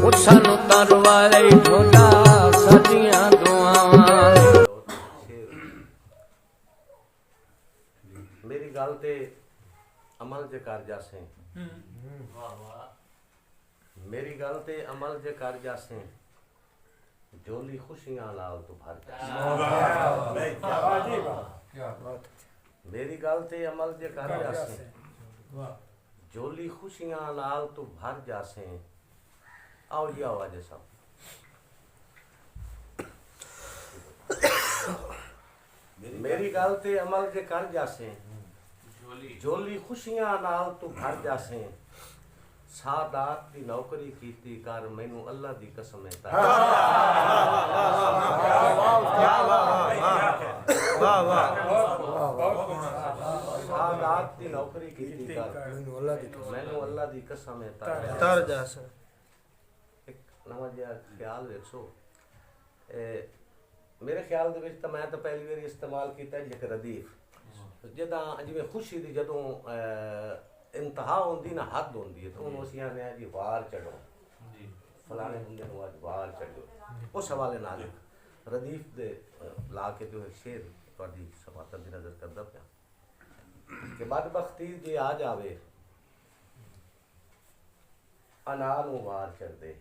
ਉਹ ਸਾਨੂੰ ਤਰਵਾਲੇ ਢੋਲਾ ਸਾਡੀਆਂ ਦੁਆਵਾਂ। ਮੇਰੀ ਗੱਲ ਤੇ ਅਮਲ ਜੇ ਕਰ ਜਾਸੇ, ਮੇਰੀ ਗੱਲ ਤੇ ਅਮਲ ਜੇ ਕਰ ਜਾਸੇ, झोली खुशियां लाल तू भर मेरी गल ते अमल जे कर जासे, झोली खुशियां लाल तू भर जासे। आओ जी आओ आज सब मेरी गल ते अमल जे कर जासे, झोली खुशियां नाल तू भर जासे। सादात दी नौकरी कीती कर मैनू अल्लाह दी कसम है। सादात दी नौकरी कीती कर मैनू अल्लाह दी कसम है तर जासे। एक नवा जिहा ख्याल देखो, मेरे ख्याल दे विच तां मैं तां पहली बार इस्तेमाल कीता जिक रदीफ जिदा जिवें खुशी दी जदों इंतहा होंदी ना हद होंदी है तो उन्होंने असीं आने जी वार चढ़ो फलाने बंदे नूं अज वार चढ़ो। उस हवाले नाल रदीफ दे ला के जो शेर तुहाडी समातन दी नज़र करदा पिया कि बदबख्ती जे आ जावे अना नूं वार चढ़दे।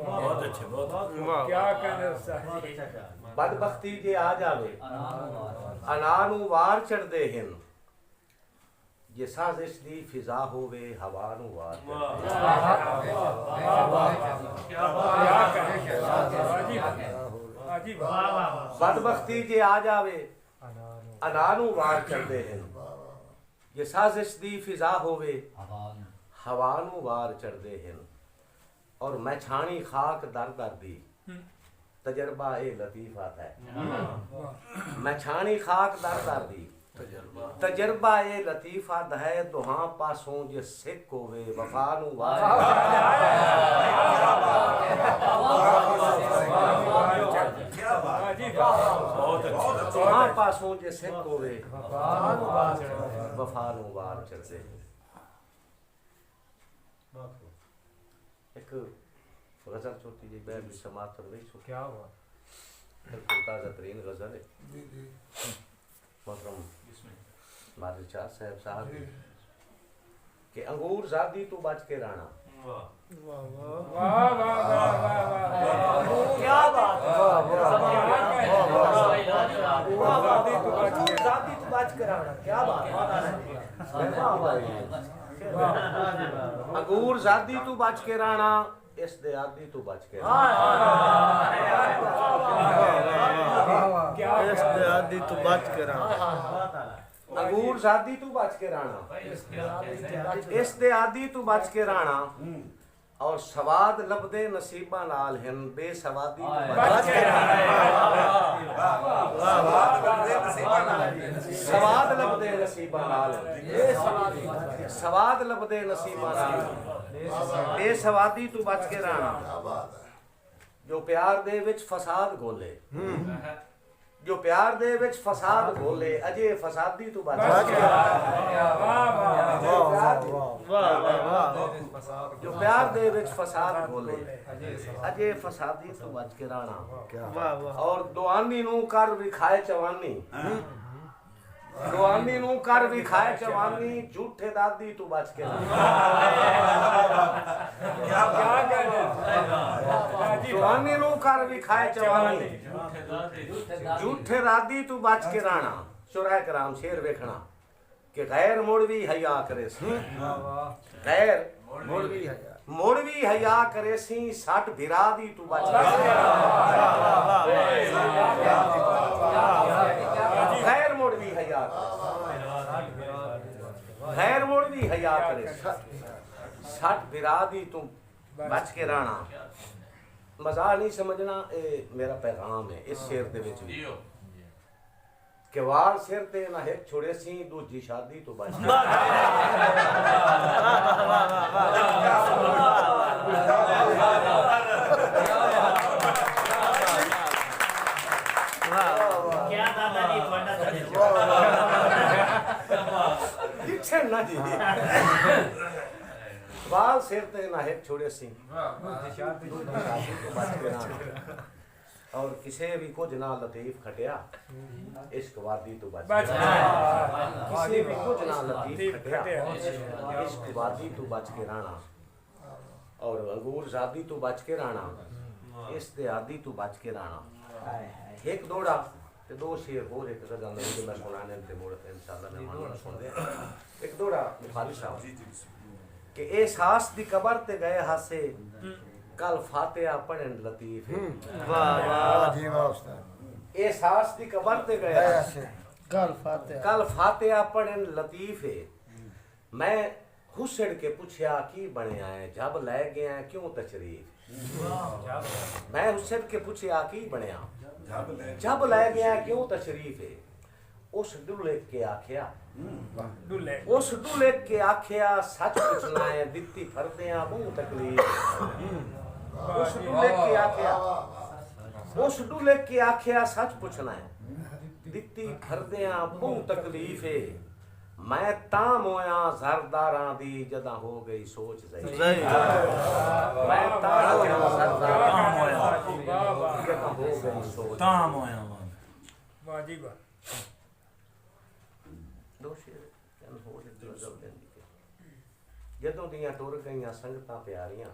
बहुत अच्छे, बहुत क्या कहने चाहिए। बदबख्ती जे आ जावे अना नूं वार चढ़दे हिन, ये साजिश दी फिजा होवे हवा नूं वार बदबख्ती जे आ जावे अना नूं वार चढ़दे हिन, ये साजिश दी फिजा होवे हवा नूं वार चढ़दे हिन। और मैं छाणी खाक दर दर दी तजर्बा ए लतीफा है। मैं छाणी खाक दर दर दी तजर्बा ए लतीफा है। दुहां पासों जे सिक होवे वफा नूं वार दुहां पासों जे सिक होवे वफा नूं वार चढ़दे। एक गजल छोटी जी बैर भी समाप्त हो गई। क्या हुआ? ताज़ा तरीन गजल है मोहतरम मारिद शाह साहब साहब के अंगूर ज़ादी तू बच के राणा। क्या बात, ज़ादी तू बच के राणा, क्या बात। अंगूर ज़ादी तू बच के राणा, इस दे आदि तू बच के इस दे आदि तू बच के राणा। अंगूर ज़ादी तू बच के राणा, इस दे आदि तू बच के राणा। और सवाद लबदे नसीबा नाल हिन बेसवादी तू बच के सवाद लबदे नसीबा नाल, सवाद लबदे नसीबा नाल बेसवादी तू बच के राणा। जो प्यार दे विच फसाद घोले, जो प्यार दे विच फसाद घोले अजे फसादी तू बच के जो प्यार दे विच फसाद घोले अजे फसादी तू बच के राणा। और दुआनी नूं कर विखाए चवानी, दुआनी नूं कर विखाए चवानी, झूठे दादी तू बच के दुआनी नूं कर विखाए चवानी, झूठे दादी तू बच के राणा। शुरा कराम शेर वेखना कि गैर मुड़वी हया करे सी, गैर मुड़वी हया करे सी, सट भिरा दी तू बच के गैर मुड़वी हया, गैर मुड़वी हया करे सट भिरा दी तू बच के राणा। मजाक नहीं समझना, ये मेरा पैगाम है इस शेर दे विच भी कि वार सिर ते ना हिक छोड़े सी, दूजी शादी तो बच ਵਾਲ ਸਿਰ ਤੇ ਨਾ ਹਿੱਟ ਛੋੜੇ ਸੀ ਸ਼ਾਦੀ ਤੋਂ ਬਚ ਕੇ ਰਹਿਣਾ ਔਰ ਕਿਸੇ ਵੀ ਕੁਝ ਨਾ ਲਤੀਫ ਖਟਿਆ ਇਸ਼ਕ ਵਾਦੀ ਤੋਂ ਬਚ ਕੇ ਰਹਿਣਾ ਕਿਸੇ ਵੀ ਕੁਝ ਨਾ ਲਤੀਫ ਖਟਿਆ ਇਸ਼ਕ ਵਾਦੀ ਤੋਂ ਬਚ ਕੇ ਰਹਿਣਾ ਔਰ ਅੰਗੂਰ ਜ਼ਾਦੀ ਤੋਂ ਬਚ ਕੇ ਰਹਿਣਾ ਇਸ ਦੇ ਆਦੀ ਤੋਂ ਬਚ ਕੇ ਰਹਿਣਾ ਇੱਕ ਦੋੜਾ ਤੇ ਦੋ ਸ਼ੇਰ ਹੋਰ ਇੱਕ ਗਜ਼ਲ ਨੇ ਮੈਂ ਸੁਣਾਣੇ ਤੇ ਮੋੜ ਤੇ ਇਨਸ਼ਾਅੱਲਾ ਮਹਿਮਾਨ ਸੁਣਦੇ ਇੱਕ ਦੋੜਾ ਬੁਖਾਰੀ ਸਾਹਿਬ ਕਿ एहसास दी कबर ते गए हासे कल फातिहा पढ़न लतीफ वाह वाह जी वाह उस्ताद एहसास दी कबर ते गए हासे कल फातिहा पढ़न लतीफ है मैं हुसड़ के पूछया की बनया है जब ले गया क्यों तशरीफ मैं हुसड़ के पूछया की बनया जब ले गया क्यों तशरीफ है उस दुल्हे के आख्या उस दुल्हे के आख्या सच पूछना है दित्ती फरदियां बहु तकलीफ उस दुल्हे के आख्या उस दुल्हे के आख्या सच पूछना है दित्ती फरदियां बहु तकलीफ है मैं ताम होया जरदारां दी जदा हो गई सोच सही मैं ताम होया जरदारां जदा हो गई सोच ताम होया वाह जी वाह दो शेर हो गए ਜਦੋਂ ਦੀਆਂ ਟੁਰ ਗਈਆਂ ਸੰਗਤਾਂ ਪਿਆਰੀਆਂ